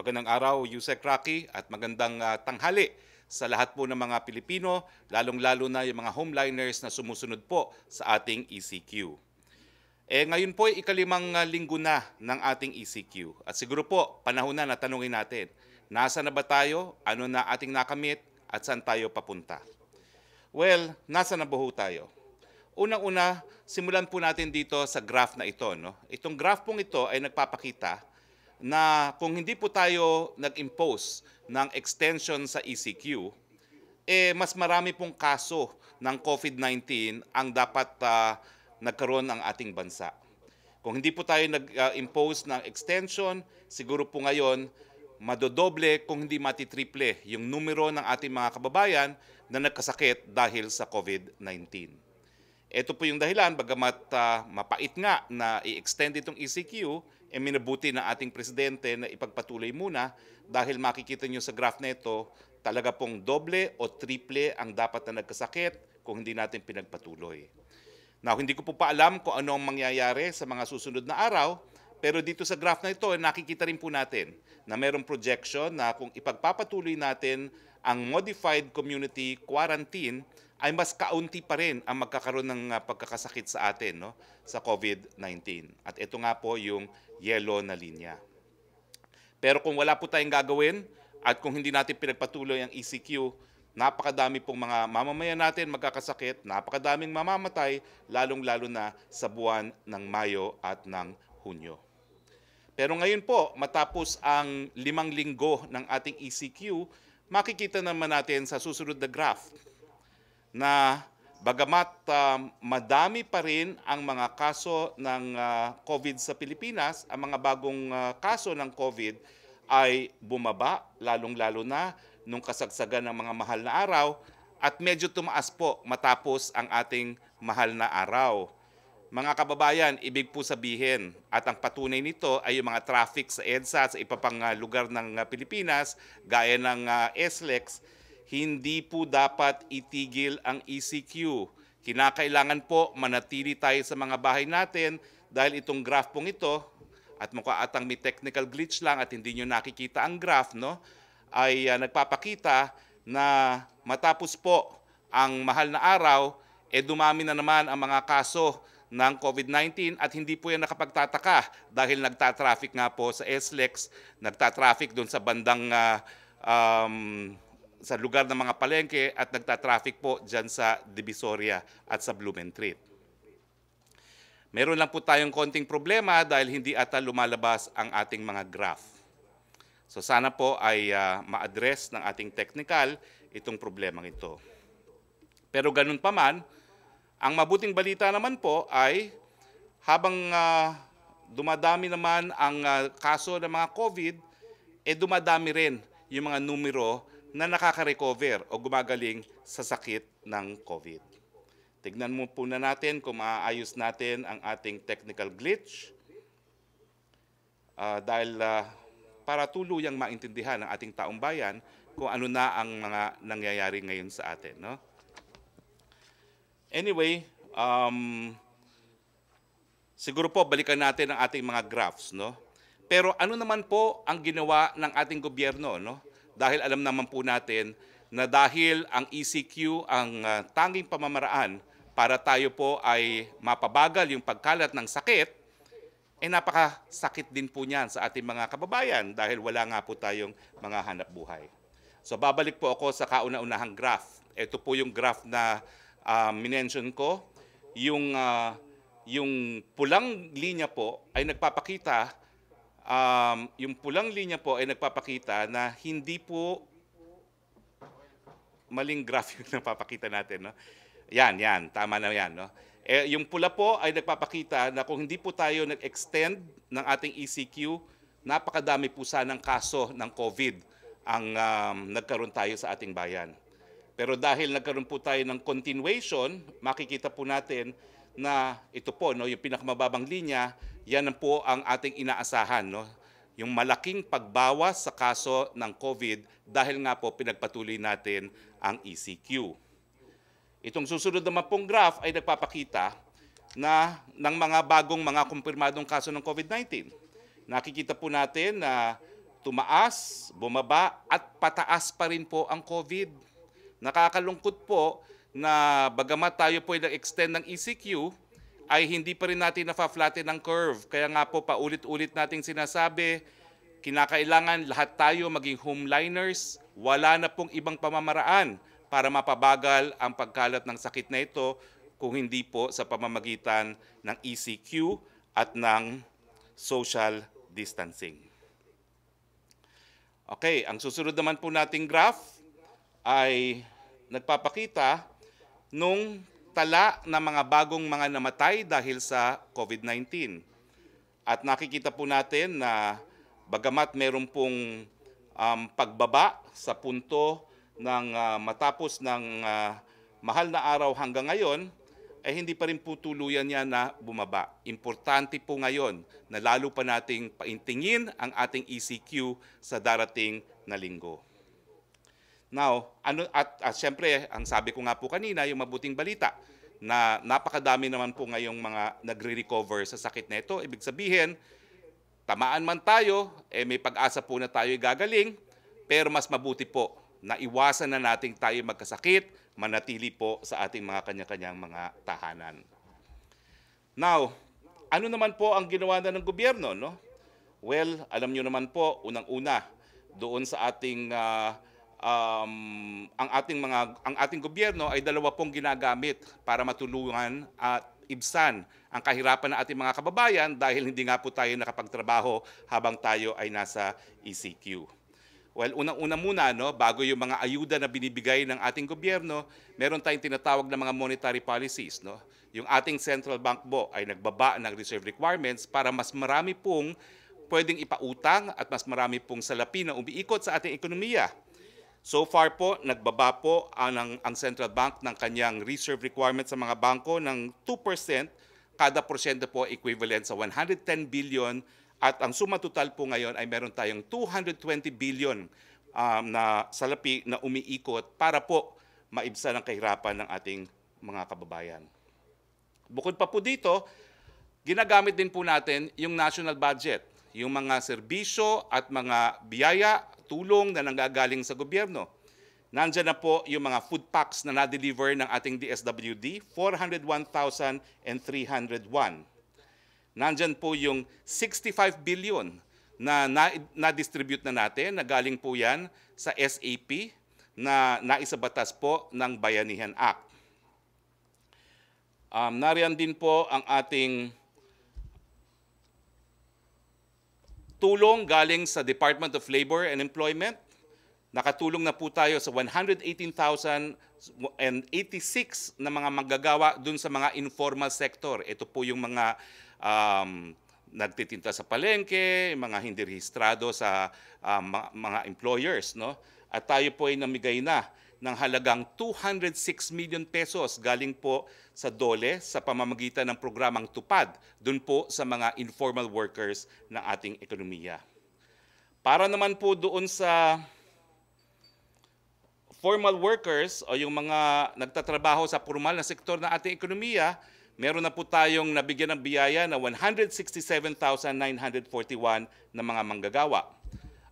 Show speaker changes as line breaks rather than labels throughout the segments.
Magandang araw, Yusek Roque, at magandang tanghali sa lahat po ng mga Pilipino, lalong-lalo na yung mga homeliners na sumusunod po sa ating ECQ. Ngayon po ay ikalimang linggo na ng ating ECQ. At siguro po, panahon na tanungin natin, nasa na ba tayo, ano na ating nakamit, at saan tayo papunta? Well, nasa na ba ho tayo? Unang-una, simulan po natin dito sa graph na ito. No? Itong graph pong ito ay nagpapakita na kung hindi po tayo nag-impose ng extension sa ECQ, mas marami pong kaso ng COVID-19 ang dapat nagkaroon ng ating bansa. Kung hindi po tayo nag-impose ng extension, siguro po ngayon madodoble kung hindi matitriple yung numero ng ating mga kababayan na nagkasakit dahil sa COVID-19. Ito po yung dahilan, bagamat mapait nga na i-extend itong ECQ, minabuti ng ating presidente na ipagpatuloy muna dahil makikita nyo sa graph na ito, talaga pong doble o triple ang dapat na nagkasakit kung hindi natin pinagpatuloy. Now, hindi ko po pa alam kung ano ang mangyayari sa mga susunod na araw, pero dito sa graph na ito, nakikita rin po natin na mayroong projection na kung ipagpapatuloy natin ang modified community quarantine, ay mas kaunti pa rin ang magkakaroon ng pagkakasakit sa atin, no, sa COVID-19. At ito nga po yung yellow na linya. Pero kung wala po tayong gagawin at kung hindi natin pinagpatuloy ang ECQ, napakadami pong mga mamamayan natin magkakasakit, napakadaming mamamatay, lalong-lalo na sa buwan ng Mayo at ng Hunyo. Pero ngayon po, matapos ang 5 linggo ng ating ECQ, makikita naman natin sa susunod na graph na bagamat madami pa rin ang mga kaso ng COVID sa Pilipinas, ang mga bagong kaso ng COVID ay bumaba, lalong-lalo na nung kasagsagan ng mga mahal na araw, at medyo tumaas po matapos ang ating mahal na araw. Mga kababayan, ibig po sabihin, at ang patunay nito ay yung mga traffic sa EDSA at sa iba pang lugar ng Pilipinas, gaya ng SLEX, hindi po dapat itigil ang ECQ. Kinakailangan po manatili tayo sa mga bahay natin dahil itong graph pong ito, at mukha atang may technical glitch lang at hindi nyo nakikita ang graph, no, ay nagpapakita na matapos po ang mahal na araw, dumami na naman ang mga kaso ng COVID-19 at hindi po yan nakapagtataka dahil nagtatraffic nga po sa SLEX, nagtatraffic doon sa bandang sa lugar ng mga palengke at nagtatraffic po dyan sa Divisoria at sa Blumentritt. Meron lang po tayong konting problema dahil hindi ata lumalabas ang ating mga graph. So sana po ay ma-address ng ating technical itong problemang ito. Pero ganun pa man, ang mabuting balita naman po ay habang dumadami naman ang kaso ng mga COVID, dumadami rin yung mga numero na nakaka-recover o gumagaling sa sakit ng COVID. Tignan mo po na natin kung maaayos natin ang ating technical glitch dahil para tuluyang maintindihan ng ating taong bayan kung ano na ang mga nangyayari ngayon sa atin. No? Anyway, siguro po balikan natin ang ating mga graphs. No? Pero ano naman po ang ginawa ng ating gobyerno? No? Dahil alam naman po natin na dahil ang ECQ ang tanging pamamaraan para tayo po ay mapabagal yung pagkalat ng sakit, napakasakit din po niyan sa ating mga kababayan dahil wala nga po tayong mga hanap buhay. So babalik po ako sa kauna-unahang graph. Ito po yung graph na minention ko. Yung pulang linya po ay nagpapakita na hindi po maling graph yung nagpapakita natin. No? Yan, tama na yan. No? Yung pula po ay nagpapakita na kung hindi po tayo nag-extend ng ating ECQ, napakadami po sanang kaso ng COVID ang nagkaroon tayo sa ating bayan. Pero dahil nagkaroon po tayo ng continuation, makikita po natin na ito po, no, yung pinakamababang linya, yan po ang ating inaasahan, no? Yung malaking pagbawas sa kaso ng COVID dahil nga po pinagpatuloy natin ang ECQ. Itong susunod naman pong graph ay nagpapakita na ng mga bagong mga kumpirmadong kaso ng COVID-19. Nakikita po natin na tumaas, bumaba at pataas pa rin po ang COVID. Nakakalungkot po na bagamat tayo po ay nag-extend ng ECQ, ay hindi pa rin natin nafa-flatten ang curve. Kaya nga po paulit-ulit nating sinasabi, kinakailangan lahat tayo maging homeliners, wala na pong ibang pamamaraan para mapabagal ang pagkalat ng sakit na ito kung hindi po sa pamamagitan ng ECQ at ng social distancing. Okay, ang susunod naman po nating graph ay nagpapakita nung tala ng mga bagong mga namatay dahil sa COVID-19. At nakikita po natin na bagamat meron pong pagbaba sa punto ng matapos ng mahal na araw hanggang ngayon, ay hindi pa rin po tuluyan yan na bumaba. Importante po ngayon na lalo pa nating paintingin ang ating ECQ sa darating na linggo. Now, siyempre, ang sabi ko nga po kanina, yung mabuting balita, na napakadami naman po ngayong mga nagre-recover sa sakit na ito. Ibig sabihin, tamaan man tayo, may pag-asa po na tayo gagaling, pero mas mabuti po na iwasan na nating tayo magkasakit, manatili po sa ating mga kanya-kanyang mga tahanan. Now, ano naman po ang ginawa na ng gobyerno, no? Well, alam niyo naman po, unang-una, doon sa ating ang ating gobyerno ay dalawa pong ginagamit para matulungan at ibsan ang kahirapan ng ating mga kababayan dahil hindi nga po tayo nakapagtrabaho habang tayo ay nasa ECQ. Well, unang-una muna, no, bago yung mga ayuda na binibigay ng ating gobyerno, meron tayong tinatawag na mga monetary policies. No? Yung ating central bank po ay nagbaba ng reserve requirements para mas marami pong pwedeng ipautang at mas marami pong salapi na umiikot sa ating ekonomiya. So far po, nagbaba po ang central bank ng kanyang reserve requirements sa mga bangko ng 2%. Kada porsyento po equivalent sa 110 billion. At ang suma total po ngayon ay meron tayong 220 billion na salapi na umiikot para po maibsan ang kahirapan ng ating mga kababayan. Bukod pa po dito, ginagamit din po natin yung national budget, yung mga serbisyo at mga biyaya, tulong na nanggagaling sa gobyerno. Nandiyan na po yung mga food packs na na-deliver ng ating DSWD, 401,301. Nandyan po yung 65 billion na na-distribute na natin, na galing po yan sa SAP na naisabatas po ng Bayanihan Act. Nariyan din po ang ating tulong galing sa Department of Labor and Employment. Nakatulong na po tayo sa 118,086 na mga manggagawa dun sa mga informal sector. Ito po yung mga nagtitinda sa palengke, mga hindi rehistrado sa mga employers, no? At tayo po ay namigay na ng halagang 206 million pesos galing po sa DOLE sa pamamagitan ng programang Tupad dun po sa mga informal workers ng ating ekonomiya. Para naman po doon sa formal workers o yung mga nagtatrabaho sa formal na sektor ng ating ekonomiya, meron na po tayong nabigyan ng biyaya na 167,941 na mga manggagawa.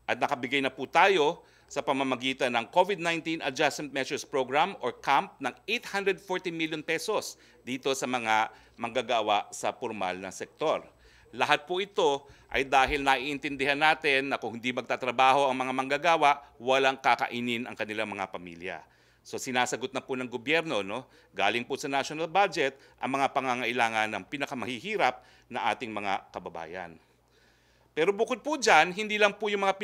At nakabigay na po tayo sa pamamagitan ng COVID-19 Adjustment Measures Program or CAMP ng 840 million pesos dito sa mga manggagawa sa formal na sektor. Lahat po ito ay dahil naiintindihan natin na kung hindi magtatrabaho ang mga manggagawa, walang kakainin ang kanilang mga pamilya. So sinasagot na po ng gobyerno, no, galing po sa national budget ang mga pangangailangan ng pinakamahihirap na ating mga kababayan. Pero bukod po dyan, hindi lang po yung mga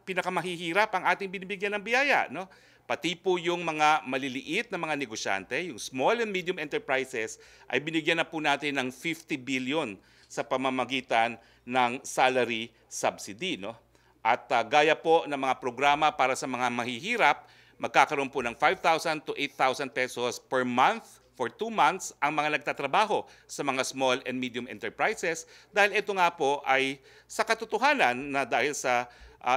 pinakamahihirap ang ating binibigyan ng biyaya. No? Pati po yung mga maliliit na mga negosyante, yung small and medium enterprises, ay binigyan na po natin ng 50 billion sa pamamagitan ng salary subsidy. No? At gaya po ng mga programa para sa mga mahihirap, magkakaroon po ng 5,000 to 8,000 pesos per month for 2 months ang mga nagtatrabaho sa mga small and medium enterprises dahil ito nga po ay sa katotohanan na dahil sa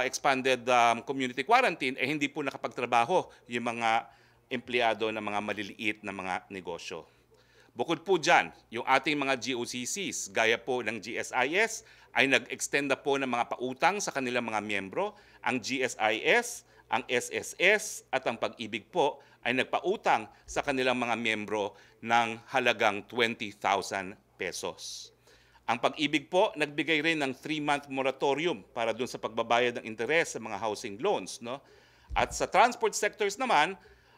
expanded community quarantine hindi po nakapagtrabaho yung mga empleyado ng mga maliliit na mga negosyo. Bukod po dyan, yung ating mga GOCCs, gaya po ng GSIS, ay nag-extend na po ng mga pautang sa kanilang mga miyembro. Ang GSIS, ang SSS at ang Pag-ibig po ay nagpautang sa kanilang mga miyembro ng halagang 20,000 pesos. Ang Pag-ibig po, nagbigay rin ng 3-month moratorium para dun sa pagbabayad ng interes sa mga housing loans. No? At sa transport sectors naman,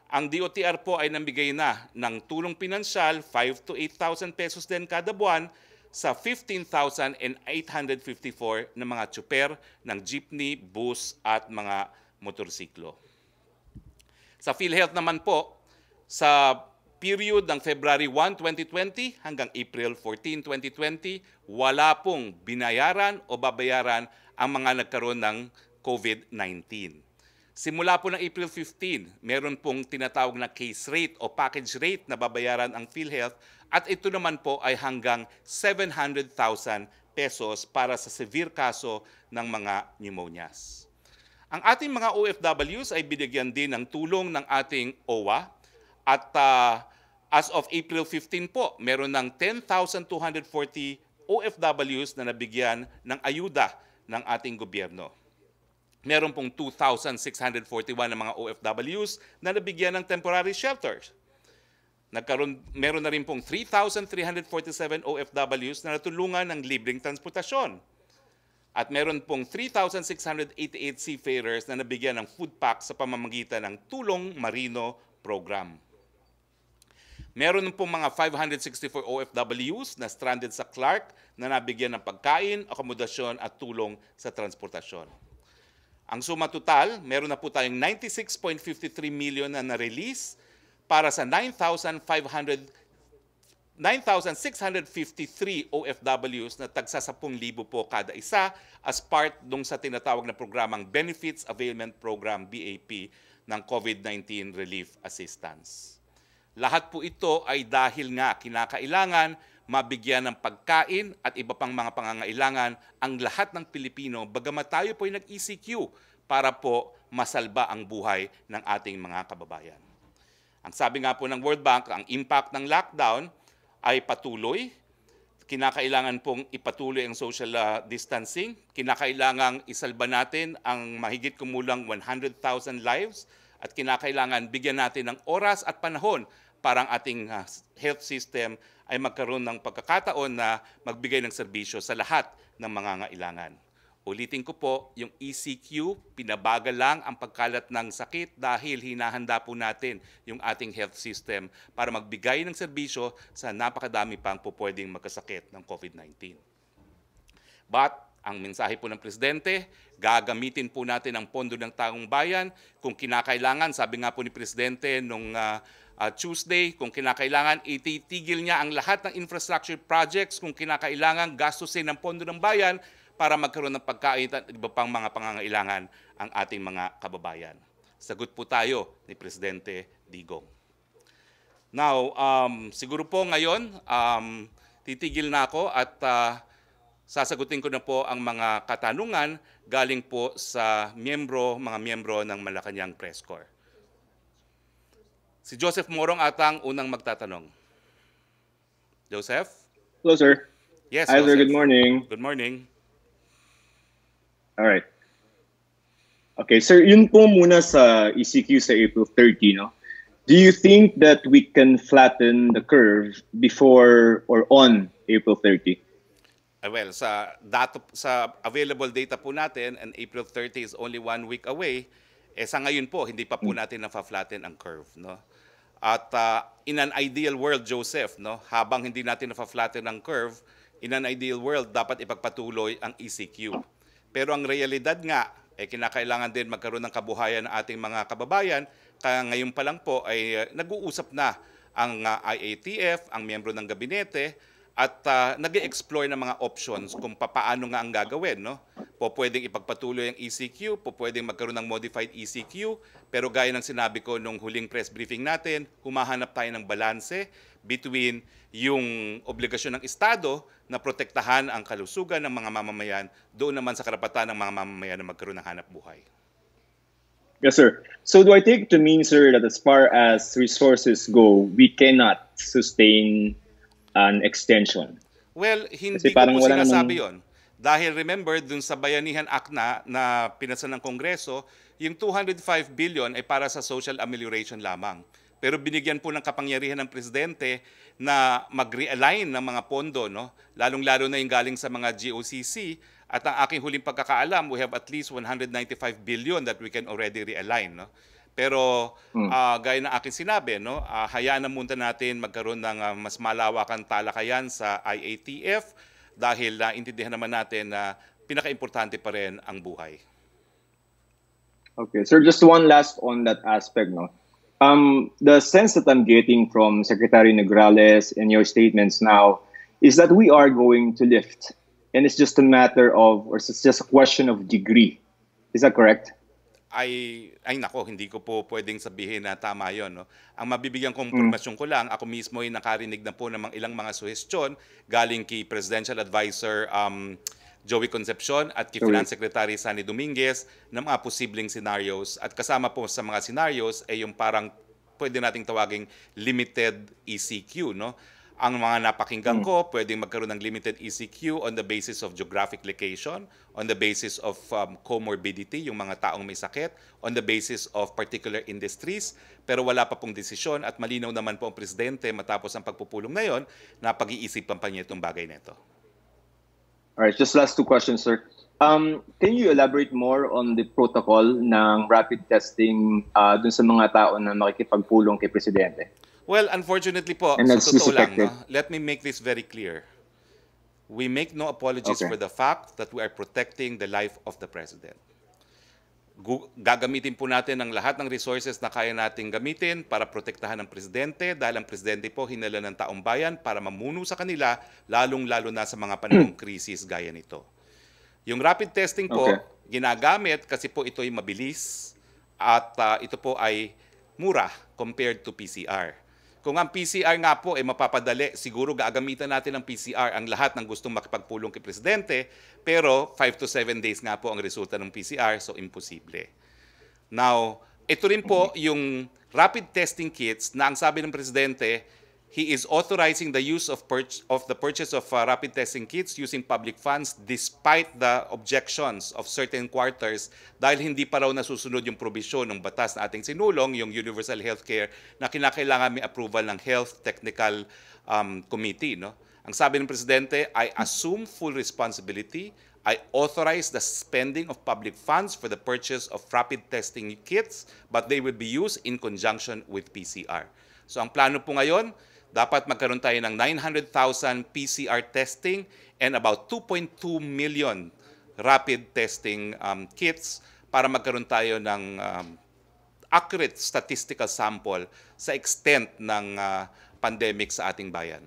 ang DOTR po ay nambigay na ng tulong pinansyal 5,000 to 8,000 pesos din kada buwan sa 15,854 na mga tsuper ng jeepney, bus at mga motorsiklo. Sa PhilHealth naman po, sa period ng February 1, 2020 hanggang April 14, 2020, wala pong binayaran o babayaran ang mga nagkaroon ng COVID-19. Simula po ng April 15, meron pong tinatawag na case rate o package rate na babayaran ang PhilHealth at ito naman po ay hanggang 700,000 pesos para sa severe kaso ng mga pneumonias. Ang ating mga OFWs ay binigyan din ng tulong ng ating OWA at as of April 15 po, meron ng 10,240 OFWs na nabigyan ng ayuda ng ating gobyerno. Meron pong 2,641 na mga OFWs na nabigyan ng temporary shelters. Meron na rin pong 3,347 OFWs na natulungan ng libreng transportasyon. At meron pong 3,688 seafarers na nabigyan ng food pack sa pamamagitan ng Tulong Marino Program. Meron pong mga 564 OFWs na stranded sa Clark na nabigyan ng pagkain, akomodasyon at tulong sa transportasyon. Ang suma total, meron na po tayong 96.53 million na na-release para sa 9,653 OFWs na tagsa 10,000 po kada isa as part dong sa tinatawag na programang Benefits Availment Program, BAP, ng COVID-19 Relief Assistance. Lahat po ito ay dahil nga kinakailangan mabigyan ng pagkain at iba pang mga pangangailangan ang lahat ng Pilipino bagamat tayo po ay nag-ECQ para po masalba ang buhay ng ating mga kababayan. Ang sabi nga po ng World Bank, ang impact ng lockdown ay patuloy. Kinakailangan pong ipatuloy ang social distancing. Kinakailangan isalba natin ang mahigit kumulang 100,000 lives at kinakailangan bigyan natin ng oras at panahon para ang ating health system ay magkaroon ng pagkakataon na magbigay ng serbisyo sa lahat ng mga ngailangan. Ulitin ko po, yung ECQ, pinabagal lang ang pagkalat ng sakit dahil hinahanda po natin yung ating health system para magbigay ng serbisyo sa napakadami pang pupwedeng magkasakit ng COVID-19. But, ang mensahe po ng Presidente, gagamitin po natin ang pondo ng taong bayan kung kinakailangan. Sabi nga po ni Presidente nung Tuesday, kung kinakailangan, ititigil niya ang lahat ng infrastructure projects kung kinakailangan gastusin ng pondo ng bayan para magkaroon ng pagkain at iba pang mga pangangailangan ang ating mga kababayan. Sagot po tayo ni Presidente Digong. Now, siguro po ngayon, titigil na ako at sasagutin ko na po ang mga katanungan galing po sa mga miyembro ng Malacañang Press Corps. Si Joseph Morong atang unang magtatanong. Joseph?
Hello, sir.
Yes,
Hi,
Joseph.
sir. Good morning.
Good morning.
All right. Okay, sir, yun po muna sa ECQ sa April 30, no? Do you think that we can flatten the curve before or on April 30?
Well, sa available data po natin, and April 30 is only 1 week away, sa ngayon po, hindi pa po natin na-flatten ang curve, no? At in an ideal world, Joseph, no, habang hindi natin na-flatten ang curve, in an ideal world, dapat ipagpatuloy ang ECQ. Pero ang realidad nga, kinakailangan din magkaroon ng kabuhayan ng ating mga kababayan, kaya ngayon pa lang po ay nag-uusap na ang IATF, ang miyembro ng gabinete, at nag-e-explore ng mga options kung paano nga ang gagawin. No? Pwedeng ipagpatuloy ang ECQ, pwedeng magkaroon ng modified ECQ, pero gaya ng sinabi ko nung huling press briefing natin, humahanap tayo ng balanse between yung obligasyon ng Estado na protektahan ang kalusugan ng mga mamamayan, doon naman sa karapatan ng mga mamamayan na magkaroon ng hanap buhay.
Yes, sir. So do I take to mean, sir, that as far as resources go, we cannot sustain an extension?
Well,
Kasi
hindi ko
parang
po
wala
sinasabi
namang...
yon. Dahil remember, dun sa Bayanihan Act na pinasa ng Kongreso, yung 205 billion ay para sa social amelioration lamang. Pero binigyan po ng kapangyarihan ng Presidente na mag-realign ng mga pondo, no? Lalong-lalo na yung galing sa mga GOCC. At ang aking huling pagkakaalam, we have at least 195 billion that we can already realign, no? Pero gaya ng aking sinabi, no, hayaan na muna natin magkaroon ng mas malawakan talakayan sa IATF dahil naintindihan naman natin na pinaka-importante pa rin ang buhay.
Okay, sir, just one last on that aspect, no? The sense that I'm getting from Secretary Nograles and your statements now is that we are going to lift, and it's just a matter of, or it's just a question of degree. Is that correct?
Ay nako, hindi ko po pwedeng sabihin na tama yon, no? Ang mabibigyan kong impormasyon ko lang, ako mismo ay nakarinig na po ng ilang mga suhestyon galing kay Presidential Advisor Joey Concepcion at kay Finance Secretary Sunny Dominguez ng mga posibleng scenarios. At kasama po sa mga scenarios ay yung parang pwede nating tawaging limited ECQ, no? Ang mga napakinggan ko, pwedeng magkaroon ng limited ECQ on the basis of geographic location, on the basis of comorbidity, yung mga taong may sakit, on the basis of particular industries, pero wala pa pong desisyon at malinaw naman po ang Presidente matapos ang pagpupulong na yon na pag-iisipan pa niya itong bagay na ito.
Alright, just last two questions, sir. Can you elaborate more on the protocol ng rapid testing dun sa mga tao na makikipagpulong kay Presidente?
Well, unfortunately po,
And
sa
that's
totoo lang,
suspected.
no? Let me make this very clear. We make no apologies for the fact that we are protecting the life of the President. Gagamitin po natin ang lahat ng resources na kaya nating gamitin para protektahan ang Presidente dahil ang Presidente po hinala ng taong bayan para mamuno sa kanila, lalong-lalo na sa mga panahong krisis gaya nito. Yung rapid testing po, ginagamit kasi po ito ay mabilis at ito po ay mura compared to PCR. Kung ang PCR nga po ay mapapadali, siguro gagamitan natin ng PCR ang lahat ng gustong makipagpulong kay Presidente, pero 5 to 7 days nga po ang resulta ng PCR, so imposible. Now, ito rin po yung rapid testing kits na ang sabi ng Presidente, he is authorizing the use of the purchase of rapid testing kits using public funds despite the objections of certain quarters dahil hindi pa raw nasusunod yung probisyon ng batas na ating sinulong, yung Universal Healthcare, na kinakailangan may approval ng Health Technical Committee. No? Ang sabi ng Presidente, I assume full responsibility. I authorize the spending of public funds for the purchase of rapid testing kits, but they will be used in conjunction with PCR. So ang plano po ngayon, dapat magkaroon tayo ng 900,000 PCR testing and about 2.2 million rapid testing kits para magkaroon tayo ng accurate statistical sample sa extent ng pandemic sa ating bayan.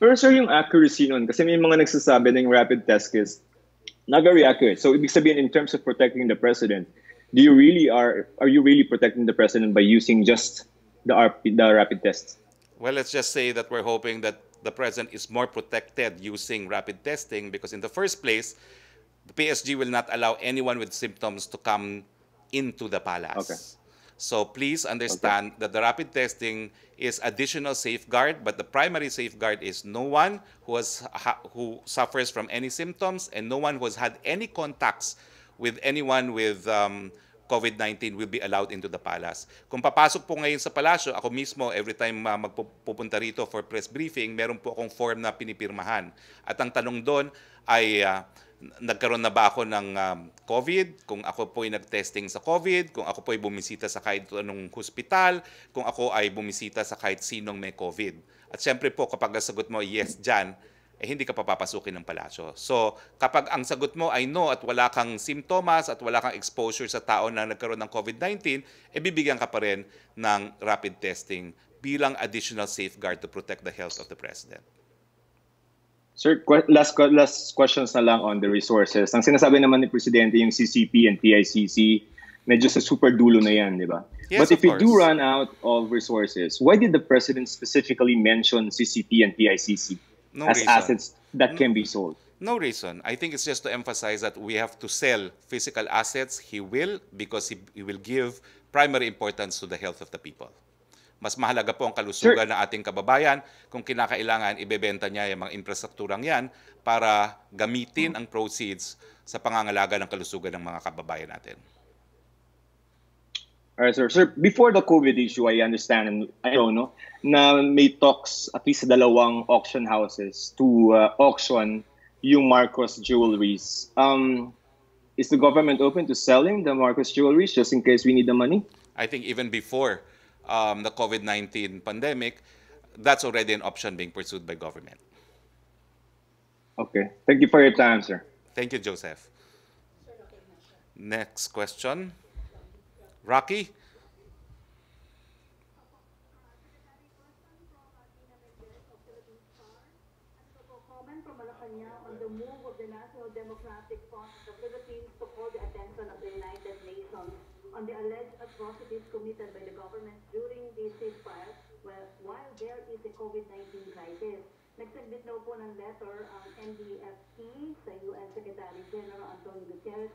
Pero sir, yung accuracy nun, kasi may mga nagsasabi ng rapid test kits not very accurate. So ibig sabihin in terms of protecting the President, are you really protecting the President by using just the rapid tests?
Well, let's just say that we're hoping that the President is more protected using rapid testing because in the first place, the PSG will not allow anyone with symptoms to come into the palace.
Okay.
So please understand that the rapid testing is additional safeguard, but the primary safeguard is no one who suffers from any symptoms and no one who has had any contacts with anyone with COVID-19 will be allowed into the palace. Kung papasok po ngayon sa palasyo, ako mismo, every time magpupunta rito for press briefing, meron po akong form na pinipirmahan. At ang tanong doon ay, nagkaroon na ba ako ng COVID? Kung ako po ay nag-testing sa COVID? Kung ako po ay bumisita sa kahit anong hospital? Kung ako ay bumisita sa kahit sinong may COVID? At syempre po, kapag ang sagot mo yes dyan, hindi ka papapasukin ng palasyo. So, kapag ang sagot mo ay no at wala kang simptomas at wala kang exposure sa tao na nagkaroon ng COVID-19, bibigyan ka pa rin ng rapid testing bilang additional safeguard to protect the health of the President.
Sir, last questions na lang on the resources. Ang sinasabi naman ni Presidente yung CCP and TICC, medyo sa super dulo na yan, di ba?
Yes,
but if we
of course.
do run out of resources, why did the President specifically mention CCP and TICC?
No
as
reason.
assets that can be sold?
No reason. I think it's just to emphasize that we have to sell physical assets. He will, because he will give primary importance to the health of the people. Mas mahalaga po ang kalusugan ng ating kababayan. Kung kinakailangan, ibebenta niya yung mga infrastrukturang yan para gamitin ang proceeds sa pangangalaga ng kalusugan ng mga kababayan natin.
Alright, sir. Sir, before the COVID issue, I understand and I know, no, na may talks at least sa dalawang auction houses to auction yung Marcos jewelries. Is the government open to selling the Marcos jewelries just in case we need the money?
I think even before the COVID-19 pandemic, that's already an option being pursued by government.
Okay. Thank you for your time, sir.
Thank you, Joseph. Next question. Rocky?
Comment from Malacañang on the move of the National Democratic Front of the Philippines to call the attention of the United Nations on the alleged atrocities committed by the government during the ceasefire while there is a COVID-19 crisis. Nagsubmit daw po ng letter ang NDFP sa UN Secretary General Antonio Guterres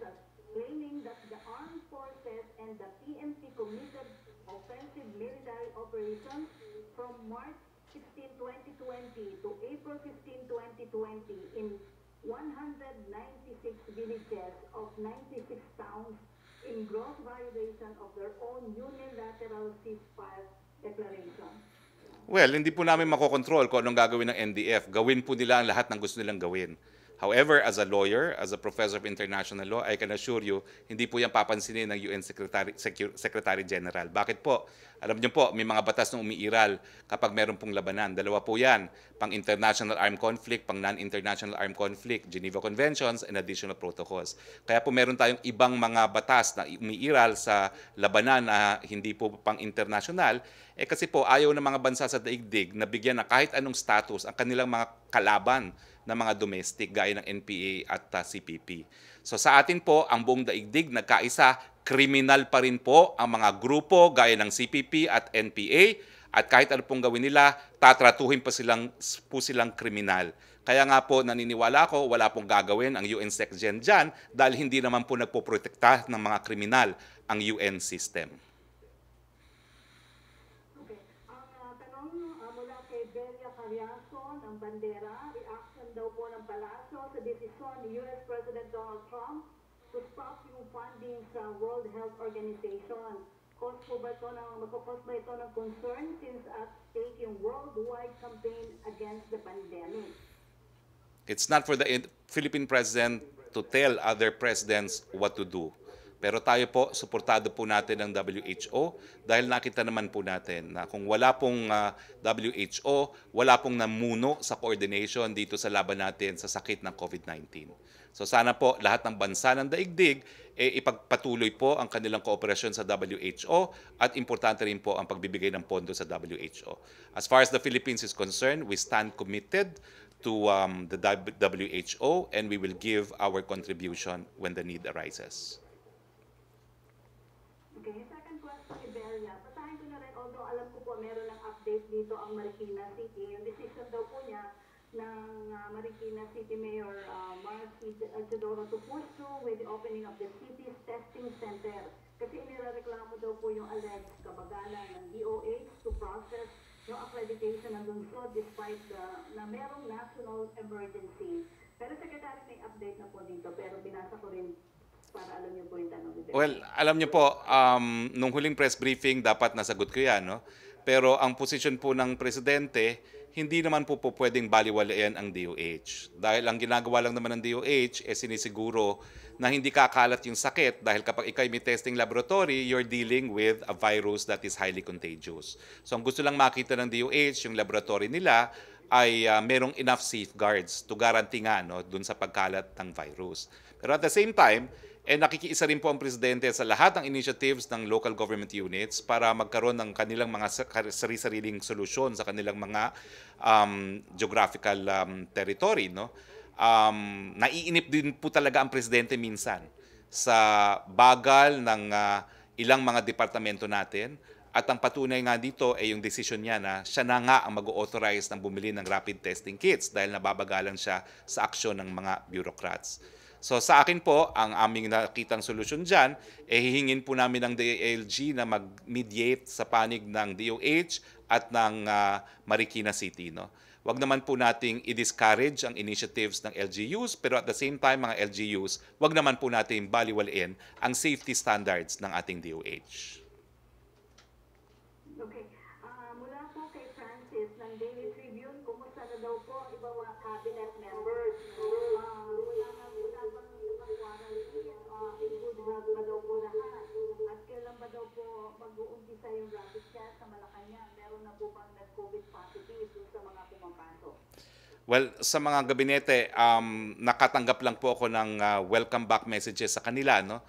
claiming that the armed forces and the PMP committed offensive military operations from March 16, 2020 to April 15, 2020 in 196 villages of 96 towns in gross violation of their own unilateral ceasefire declaration.
Well, hindi po namin makokontrol kung anong gagawin ng NDF. Gawin po nila ang lahat ng gusto nilang gawin. However, as a lawyer, as a professor of international law, I can assure you, hindi po yan papansinin ng UN Secretary General. Bakit po? Alam niyo po, may mga batas na umiiral kapag meron pong labanan. Dalawa po yan, pang international armed conflict, pang non-international armed conflict, Geneva Conventions, and additional protocols. Kaya po meron tayong ibang mga batas na umiiral sa labanan na hindi po pang international, kasi po ayaw ng mga bansa sa daigdig na bigyan ng kahit anong status ang kanilang mga kalaban na mga domestic gaya ng NPA at CPP. So sa atin po, ang buong daigdig nagkaisa, kriminal pa rin po ang mga grupo gaya ng CPP at NPA at kahit ano pong gawin nila, tatratuhin pa silang kriminal. Kaya nga po naniniwala ko, wala pong gagawin ang UN SecGen dyan dahil hindi naman po nagpoprotekta ng mga kriminal ang UN system.
Ng bandera, reaction daw po ng palasyo sa desisyon ni US President Donald Trump to stop yung funding sa World Health Organization. Magkakos ba ito ng concern since at stake yung worldwide campaign against the pandemic?
It's not for the Philippine president to tell other presidents what to do. Pero tayo po, suportado po natin ang WHO dahil nakita naman po natin na kung wala pong WHO, wala pong namuno sa coordination dito sa laban natin sa sakit ng COVID-19. So sana po lahat ng bansa ng daigdig ipagpatuloy po ang kanilang kooperasyon sa WHO at importante rin po ang pagbibigay ng pondo sa WHO. As far as the Philippines is concerned, we stand committed to the WHO and we will give our contribution when the need arises.
Okay, second question ni Belia. Patahin ko na rin, although alam ko po meron ng update dito ang Marikina City. Yung decision daw po niya ng Marikina City Mayor Marcy Chidoro to push through with the opening of the city's testing center. Kasi inireklamo daw po yung alleged kabagalan ng DOH to process yung accreditation ng lungsod despite na merong national emergency. Pero Secretary, may update na po dito pero binasa ko rin para alam niyo po yung tanong.
Well, alam niyo po, nung huling press briefing, dapat nasagot ko yan, no? Pero ang posisyon po ng presidente, hindi naman po pwedeng baliwalayan ang DOH. Dahil ang ginagawa lang naman ng DOH, sinisiguro na hindi kakalat yung sakit. Dahil kapag ikay may testing laboratory, you're dealing with a virus that is highly contagious. So ang gusto lang makita ng DOH, yung laboratory nila, ay merong enough safeguards to guarantee nga dun sa pagkalat ng virus. Pero at the same time, nakikiisa rin po ang presidente sa lahat ng initiatives ng local government units para magkaroon ng kanilang mga sarili-sariling solusyon sa kanilang mga geographical territory. Naiinip din po talaga ang presidente minsan sa bagal ng ilang mga departamento natin. At ang patunay nga dito ay yung decision niya na siya na nga ang mag-authorize ng bumili ng rapid testing kits dahil nababagalan siya sa aksyon ng mga bureaucrats. So sa akin po, ang aming nakitang solusyon dyan, hihingin po namin ng DILG na mag-mediate sa panig ng DOH at ng Marikina City. No? Wag naman po nating i-discourage ang initiatives ng LGUs, pero at the same time, mga LGUs, wag naman po natin baliwalain ang safety standards ng ating DOH.
Okay. Mula po kay Francis ng Daily Tribune, kumusta na daw po iba mga cabinet members? Wala bang quarantine? In good health ba daw po lahat? At kailan ba daw po mag-uumpisa yung rapid test sa Malacañang? Meron na po bang nag-COVID positive sa mga pumapasok?
Well, sa mga gabinete, nakatanggap lang po ako ng welcome back messages sa kanila, no?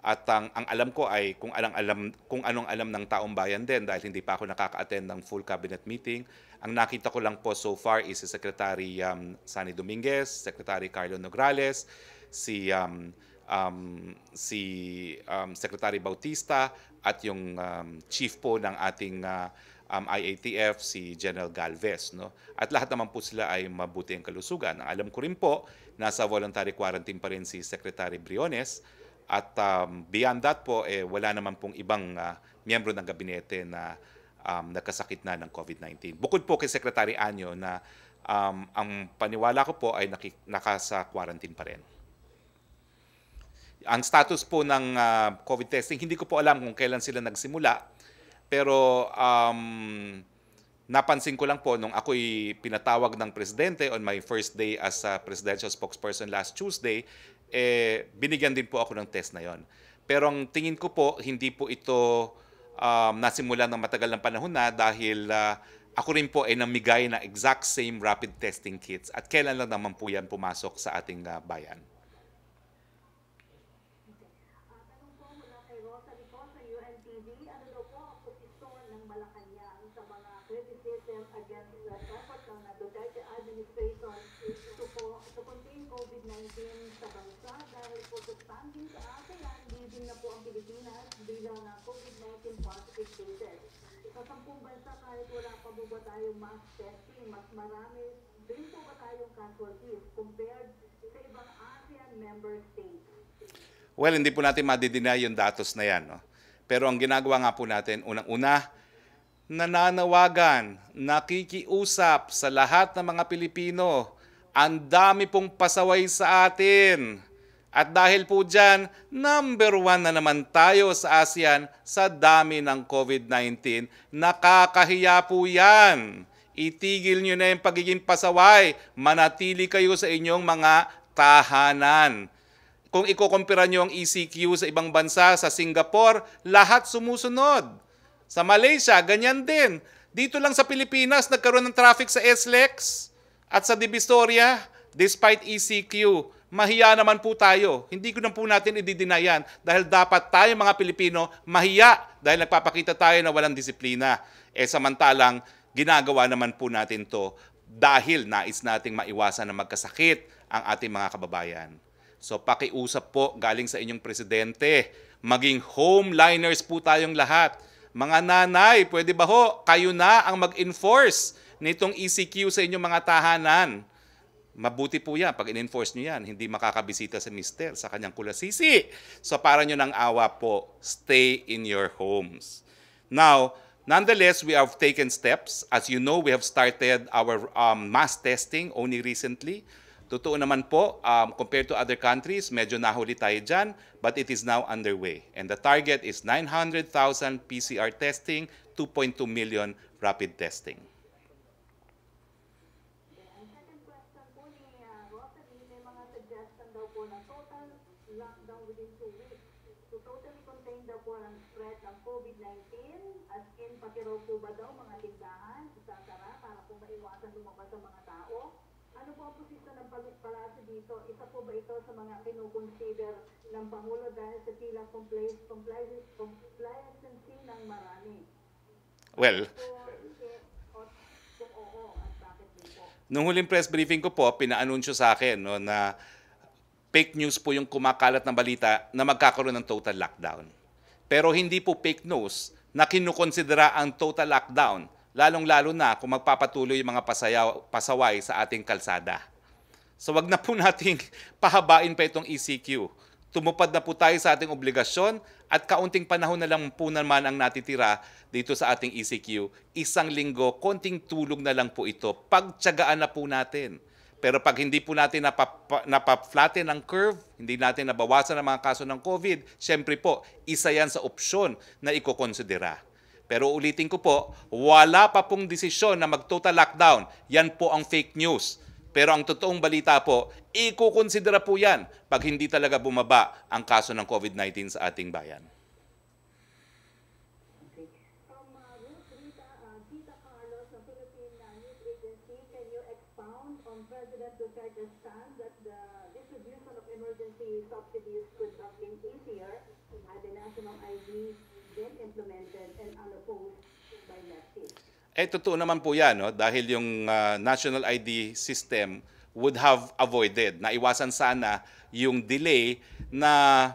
At ang alam ko ay kung anong alam ng taong bayan din dahil hindi pa ako nakaka-attend ng full cabinet meeting. Ang nakita ko lang po so far is si Secretary Sani Dominguez, Secretary Carlo Nograles, si Secretary Bautista at yung chief po ng ating IATF, si General Galvez. No? At lahat naman po sila ay mabuti ang kalusugan. Ang alam ko rin po, nasa voluntary quarantine pa rin si Secretary Briones. At beyond that po, wala naman pong ibang miyembro ng gabinete na nagkasakit na ng COVID-19. Bukod po kay Secretary Anyo na ang paniwala ko po ay nakasa quarantine pa rin. Ang status po ng COVID testing, hindi ko po alam kung kailan sila nagsimula. Pero napansin ko lang po nung ako'y pinatawag ng presidente on my first day as a presidential spokesperson last Tuesday, binigyan din po ako ng test na yon. Pero ang tingin ko po, hindi po ito nasimula ng matagal ng panahon na dahil ako rin po ay namigay na exact same rapid testing kits at kailan lang naman po yan pumasok sa ating bayan.
Tanong po mula kay Rosalie po sa UNTV, ano daw po ang posisyon ng Malacañang sa mga criticism against the effort ng Duterte administration to contain COVID-19 sa bansa dahil po substanding sa ASEAN, leading na po ang Pilipinas bilang COVID-19 positive cases. Sa 10 bansa kahit wala pa po ba tayong mass testing, mas marami din po ba tayong casualties compared sa ibang ASEAN member states?
Well, hindi po natin madideny yung datos na yan. No? Pero ang ginagawa nga po natin, unang-una, nananawagan, nakikiusap sa lahat ng mga Pilipino. Ang dami pong pasaway sa atin. At dahil po dyan, number 1 na naman tayo sa ASEAN sa dami ng COVID-19. Nakakahiya po yan. Itigil nyo na yung pagiging pasaway. Manatili kayo sa inyong mga tahanan. Kung ikukumpira nyo ang ECQ sa ibang bansa, sa Singapore, lahat sumusunod. Sa Malaysia, ganyan din. Dito lang sa Pilipinas, nagkaroon ng traffic sa SLEX at sa Divisoria, despite ECQ. Mahiya naman po tayo. Hindi ko na po natin i-deny dahil dapat tayo mga Pilipino mahiya dahil nagpapakita tayo na walang disiplina. Samantalang, ginagawa naman po natin to dahil nais nating maiwasan na magkasakit ang ating mga kababayan. So pakiusap po galing sa inyong presidente, maging homeliners po tayong lahat. Mga nanay, pwede ba ho, kayo na ang mag-enforce nitong ECQ sa inyong mga tahanan? Mabuti po yan, pag in-enforce nyo yan, hindi makakabisita sa mister, sa kanyang kulasisi. So para nyo ng awa po, stay in your homes. Now, nonetheless, we have taken steps. As you know, we have started our mass testing only recently. Totoo naman po, compared to other countries, medyo nahuli tayo dyan, but it is now underway. And the target is 900,000 PCR testing, 2.2 million rapid testing.
Ang second question po ni Rosalie, may mga suggestion daw po ng total lockdown within 2 weeks to totally contain daw po ang spread ng COVID-19, as in pati raw po ba daw mga tindahan, isasara para po maiwasan lumabas ang mga tao? Ano po ang posisyon ng palaso dito? Isa po ba ito sa mga kinukonsider ng Pangulo dahil sa tilang complacency ng marami?
Well,
Kung oo, at bakit din po?
nung huling press briefing ko po, pinaanunsyo sa akin no, na fake news po yung kumakalat na balita na magkakaroon ng total lockdown. Pero hindi po fake news na kinukonsidera ang total lockdown, lalong-lalo na kung magpapatuloy yung mga pasaway sa ating kalsada. So wag na po nating pahabain pa itong ECQ. Tumupad na po tayo sa ating obligasyon at kaunting panahon na lang po naman ang natitira dito sa ating ECQ. 1 linggo, konting tulong na lang po ito. Pagtiyagaan na po natin. Pero pag hindi po natin napaflatten ang curve, hindi natin nabawasan ang mga kaso ng COVID, syempre po, isa yan sa opsyon na ikokonsidera. Pero ulitin ko po, wala pa pong desisyon na mag-total lockdown. Yan po ang fake news. Pero ang totoong balita po, ikukonsidera po yan pag hindi talaga bumaba ang kaso ng COVID-19 sa ating bayan.
From Ruth Tita Carlos ng Philippine News Agency, can you expound on President Duterte's stand that the distribution of emergency subsidies could have been easier had the national ID been implemented and unopposed by leftists?
Totoo naman po yan, no? Dahil yung national ID system would have avoided, naiwasan sana yung delay na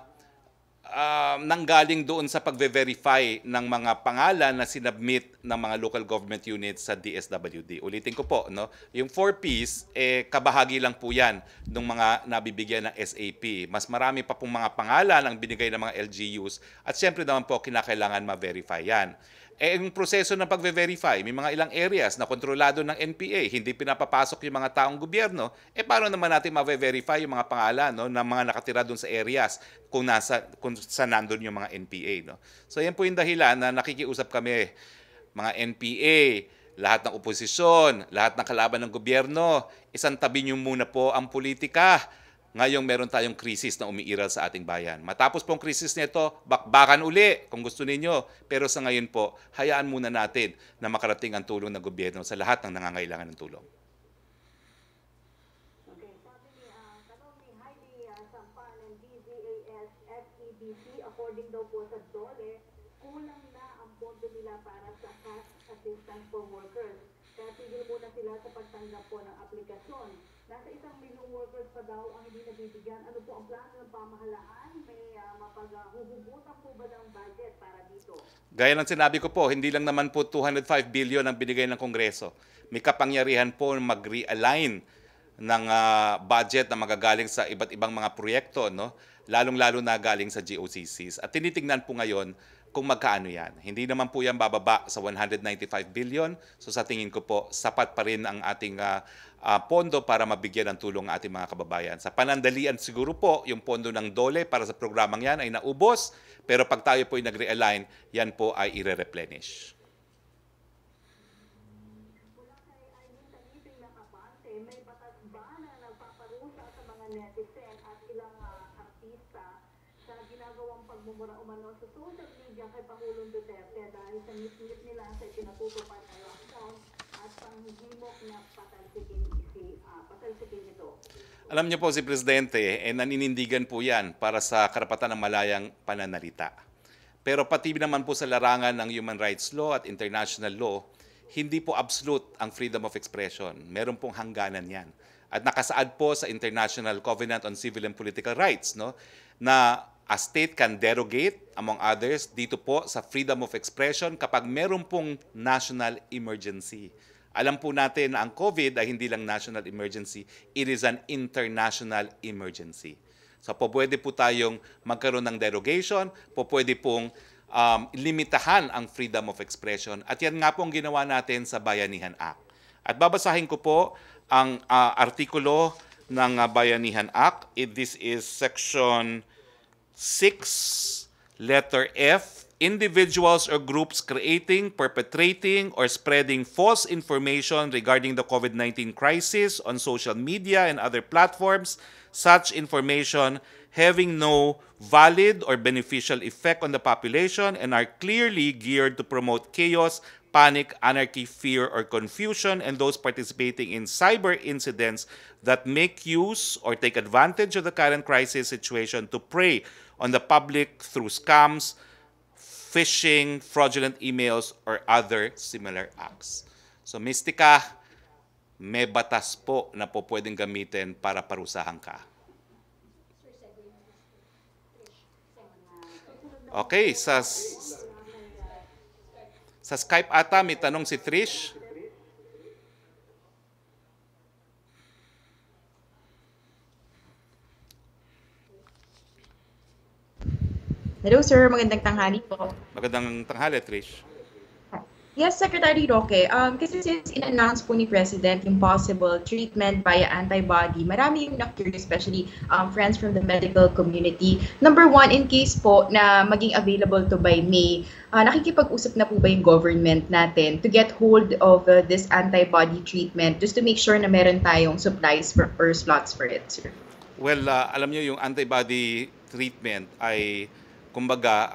nanggaling doon sa pagve-verify ng mga pangalan na sinubmit ng mga local government units sa DSWD. Ulitin ko po, no? Yung 4Ps, kabahagi lang po yan ng mga nabibigyan ng SAP. Mas marami pa pong mga pangalan ang binigay ng mga LGUs at syempre naman po kinakailangan ma-verify yan. Yung proseso ng pagve-verify, may mga ilang areas na kontrolado ng NPA, hindi pinapapasok yung mga taong gobyerno, paano naman natin ma-verify yung mga pangalan, no, ng mga nakatira doon sa areas kung saan nandun yung mga NPA. No? So yan po yung dahilan na nakikiusap kami, mga NPA, lahat ng oposisyon, lahat ng kalaban ng gobyerno, isang tabi nyo muna po ang politika. Ngayong meron tayong krisis na umiiral sa ating bayan. Matapos pong krisis nito, bakbakan uli kung gusto ninyo. Pero sa ngayon po, hayaan muna natin na makarating ang tulong ng gobyerno sa lahat ng nangangailangan ng tulong.
Okay, sabi ni, tanong ni Heidi Sampan ng DZAS FEBC, according daw po sa DOLE, kulang na ang pondo nila para sa cash assistance for workers. Kaya tigil muna sila sa pagtanggap po ng aplikasyon. Nasa 1 milyong workers pa daw ang hindi nabibigyan. Ano po ang plano ng pamahalaan? May mapaghuhugutan po ba ng budget para dito?
Gaya ng sinabi ko po, hindi lang naman po 205 billion ang binigay ng Kongreso. May kapangyarihan po mag-realign ng budget na magagaling sa iba't ibang mga proyekto, no? Lalong-lalo na galing sa GOCCs. At tinitingnan po ngayon kung magkaano yan. Hindi naman po yan bababa sa 195 billion. So sa tingin ko po, sapat pa rin ang ating pondo para mabigyan ng tulong ang ating mga kababayan. Sa panandalian siguro po, yung pondo ng DOLE para sa programang yan ay naubos. Pero pag tayo po ay nag-realign, yan po ay ire-replenish.
Mula kay Aileen Taniting ng Abante, may batas ba na nagpaparusa sa mga netizen at ilang artista sa ginagawang pagmumura umano sa social media kay Pangulong Duterte dahil sa ngit-ngit nila sa pinatutupad na lockdown at panghihimok na patalsikin ito?
Alam niyo po si Presidente, naninindigan po yan para sa karapatan ng malayang pananalita. Pero pati naman po sa larangan ng human rights law at international law, hindi po absolute ang freedom of expression. Meron pong hangganan yan. At nakasaad po sa International Covenant on Civil and Political Rights, no, na a state can derogate, among others, dito po sa freedom of expression kapag meron pong national emergency. Alam po natin na ang COVID ay hindi lang national emergency, it is an international emergency. So pwede po tayong magkaroon ng derogation, pwede pong limitahan ang freedom of expression. At yan nga po ang ginawa natin sa Bayanihan Act. At babasahin ko po ang artikulo ng Bayanihan Act. This is Section 6, letter F. Individuals or groups creating, perpetrating, or spreading false information regarding the COVID-19 crisis on social media and other platforms, such information having no valid or beneficial effect on the population and are clearly geared to promote chaos, panic, anarchy, fear, or confusion, and those participating in cyber incidents that make use or take advantage of the current crisis situation to prey on the public through scams, phishing, fraudulent emails, or other similar acts. So, Mystica, may batas po na po pwedeng gamitin para parusahan ka. Okay, sa Skype ata may tanong si Trish.
Hello sir, magandang tanghali po.
Magandang tanghali, Trish.
Yes, Secretary Roque. Kasi since in-announce po ni President yung possible treatment via antibody, marami yung na-curious, especially friends from the medical community. Number one, in case po na maging available to by May, nakikipag-usap na po ba yung government natin to get hold of this antibody treatment just to make sure na meron tayong supplies or slots for it, sir?
Well, alam niyo yung antibody treatment ay kumbaga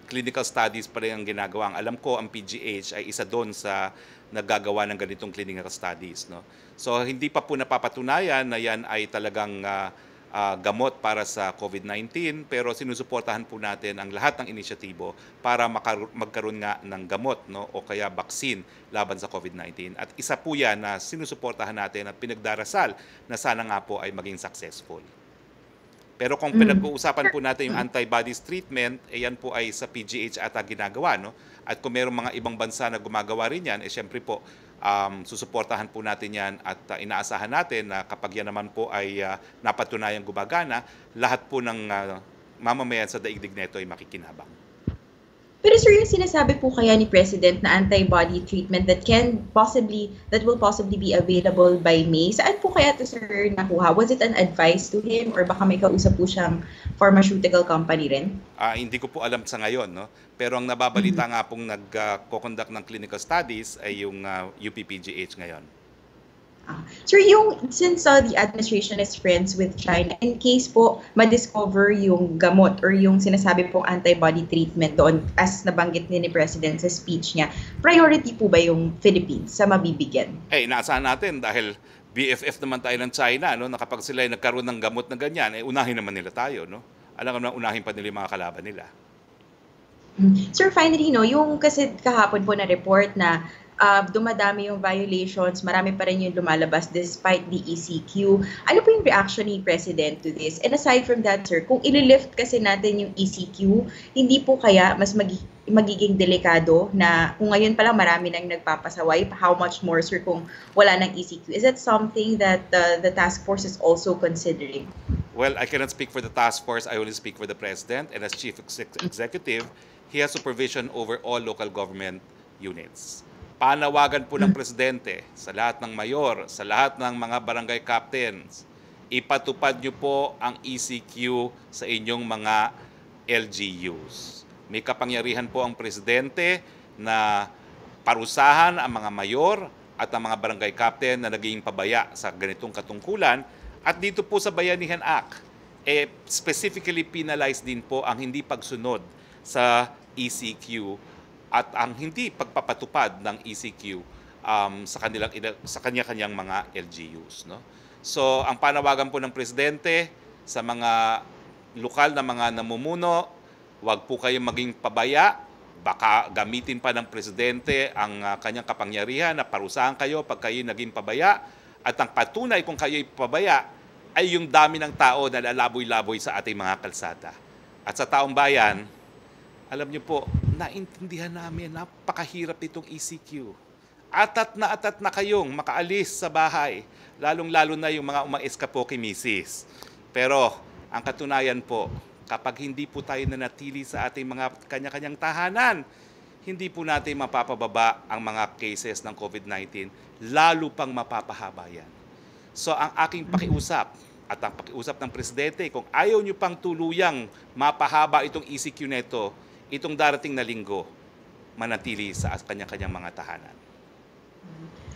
clinical studies pa rin ang ginagawa. Ang alam ko ang PGH ay isa doon sa naggagawa ng ganitong clinical studies, no. So hindi pa po napapatunayan na yan ay talagang gamot para sa COVID-19, pero sinusuportahan po natin ang lahat ng inisyatibo para magkaroon nga ng gamot, no, o kaya vaccine laban sa COVID-19. At isa po yan na sinusuportahan natin at pinagdarasal na sana nga po ay maging successful. Pero kung pinag-uusapan po natin yung antibodies treatment, yan po ay sa PGH ata ginagawa, no? At kung mayroong mga ibang bansa na gumagawa rin yan, syempre po, susuportahan po natin yan at inaasahan natin na kapag yan naman po ay napatunayang gumagana, lahat po ng mamamayan sa daigdig nito ay makikinabang.
Pero sir, yung sinasabi po kaya ni President na antibody treatment that will possibly be available by May, saan po kaya ito sir nakuha? Was it an advice to him or baka may kausap po siyang pharmaceutical company rin?
Hindi ko po alam sa ngayon, no? Pero ang nababalita nga pong nag-conduct ng clinical studies ay yung UPPGH ngayon.
Sir, since the administration is friends with China, in case po ma-discover yung gamot or yung sinasabi pong antibody treatment doon, as nabanggit ni President sa speech niya, priority po ba yung Philippines sa mabibigyan?
Inaasahan natin dahil BFF naman tayo ng China, no, na kapag sila ay nagkaroon ng gamot na ganyan, unahin naman nila tayo, no? Alam ko na unahin pa nila yung mga kalaban nila.
Sir, finally, no, yung kasi kahapon po na report na dumadami yung violations, marami pa rin yung lumalabas despite the ECQ. Ano po yung reaction ni President to this? And aside from that, sir, kung ililift kasi natin yung ECQ, hindi po kaya mas magiging delikado na kung ngayon pa lang marami nang nagpapasaway, how much more, sir, kung wala ng ECQ? Is that something that the task force is also considering?
Well, I cannot speak for the task force. I only speak for the President. And as Chief Executive, he has supervision over all local government units. Panawagan po ng Presidente sa lahat ng mayor, sa lahat ng mga barangay captains, ipatupad niyo po ang ECQ sa inyong mga LGUs. May kapangyarihan po ang Presidente na parusahan ang mga mayor at ang mga barangay captain na naging pabaya sa ganitong katungkulan. At dito po sa Bayanihan Act, specifically penalized din po ang hindi pagsunod sa ECQ at ang hindi pagpapatupad ng ECQ sa kanya-kanyang mga LGUs, no? So, ang panawagan po ng Presidente sa mga lokal na mga namumuno, huwag po kayong maging pabaya. Baka gamitin pa ng Presidente ang kanyang kapangyarihan na parusahan kayo pag kayo naging pabaya. At ang patunay kung kayo'y pabaya ay yung dami ng tao na lalaboy-laboy sa ating mga kalsada. At sa taong bayan, alam niyo po, naintindihan namin, napakahirap itong ECQ. Atat na kayong makaalis sa bahay, lalong-lalo na yung mga umais ka po kay misis. Pero ang katunayan po, kapag hindi po tayo nanatili sa ating mga kanya-kanyang tahanan, hindi po natin mapapababa ang mga cases ng COVID-19, lalo pang mapapahaba yan. So ang aking pakiusap at ang pakiusap ng Presidente, kung ayaw nyo pang tuluyang mapahaba itong ECQ neto, itong darating na linggo, manatili sa kanya-kanyang mga tahanan.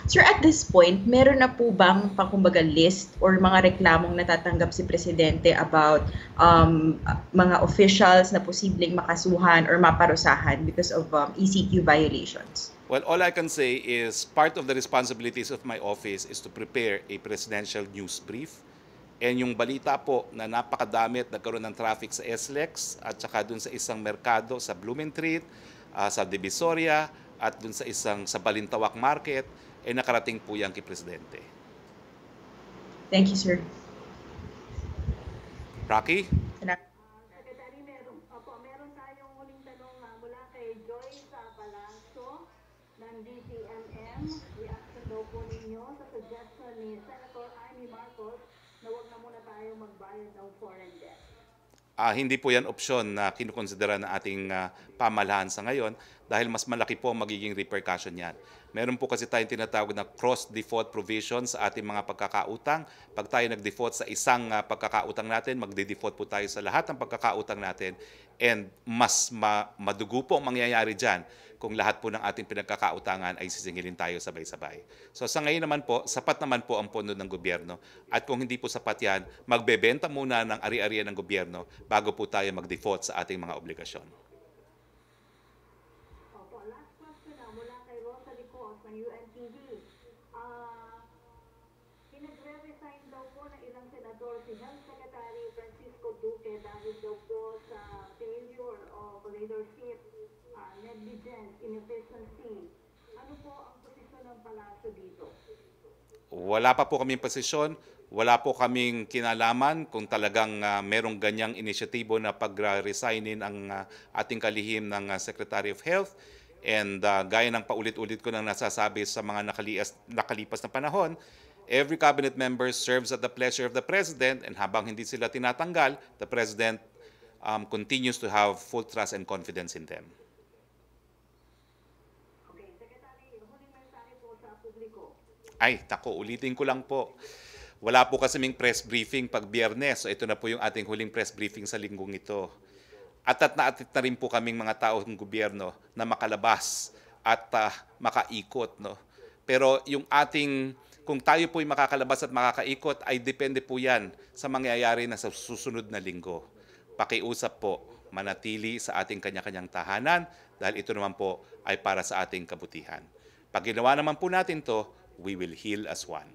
Sir, at this point, meron na po bang kumbaga list or mga reklamong natatanggap si Presidente about mga officials na posibleng makasuhan or maparusahan because of ECQ violations?
Well, all I can say is part of the responsibilities of my office is to prepare a presidential news brief. And yung balita po na napakadami at nagkaroon ng traffic sa SLEX at saka dun sa isang merkado sa Blumentritt, sa Divisoria at dun sa isang sa Balintawak Market, nakarating po yan kay Presidente.
Thank you, sir.
Rocky?
Secretary, meron tayong huling tanong mula kay Joyce Balanco ng DCMM. Reaction daw po ninyo sa suggestion ni Senator Amy Marcos na huwag na muna tayo magbayad ng foreign debt.
hindi po yan opsyon na kinukonsidera ng ating pamahalaan sa ngayon dahil mas malaki po ang magiging repercussion yan. Meron po kasi tayong tinatawag na cross-default provisions sa ating mga pagkakautang. Pag tayo nag-default sa isang pagkakautang natin, magde-default po tayo sa lahat ng pagkakautang natin and mas madugo po ang mangyayari dyan kung lahat po ng ating pinagkakautangan ay sisingilin tayo sabay-sabay. So sa ngayon naman po, sapat naman po ang pondo ng gobyerno. At kung hindi po sapat yan, magbebenta muna ng ari-arian ng gobyerno bago po tayo mag-default sa ating mga obligasyon.
Opo, last question na mula kay Rosa Licos ng UNTV. Pinagre-resign daw po ng ilang senador si Health Secretary Francisco Duque dahil daw po sa failure of leadership, negligence, inefficiency. Ano po ang posisyon ng palasyo dito?
Wala pa po kaming posisyon, wala po kaming kinalaman kung talagang merong ganyang inisyatibo na pag-resignin ang ating kalihim ng Secretary of Health. And gaya ng paulit-ulit ko nang nasasabi sa mga nakalipas na panahon, every cabinet member serves at the pleasure of the President, and habang hindi sila tinatanggal, the President continues to have full trust and confidence in them. Ay, naku, ulitin ko lang po. Wala po kasi kaming press briefing pag Biyernes. So ito na po yung ating huling press briefing sa linggong ito. Atat na rin po kaming mga tao ng gobyerno na makalabas at makaikot. No? Pero yung ating, kung tayo po'y makakalabas at makakaikot, ay depende po yan sa mangyayari na sa susunod na linggo. Pakiusap po, manatili sa ating kanya-kanyang tahanan dahil ito naman po ay para sa ating kabutihan. Pag ginawa naman po natin to, we will heal as one.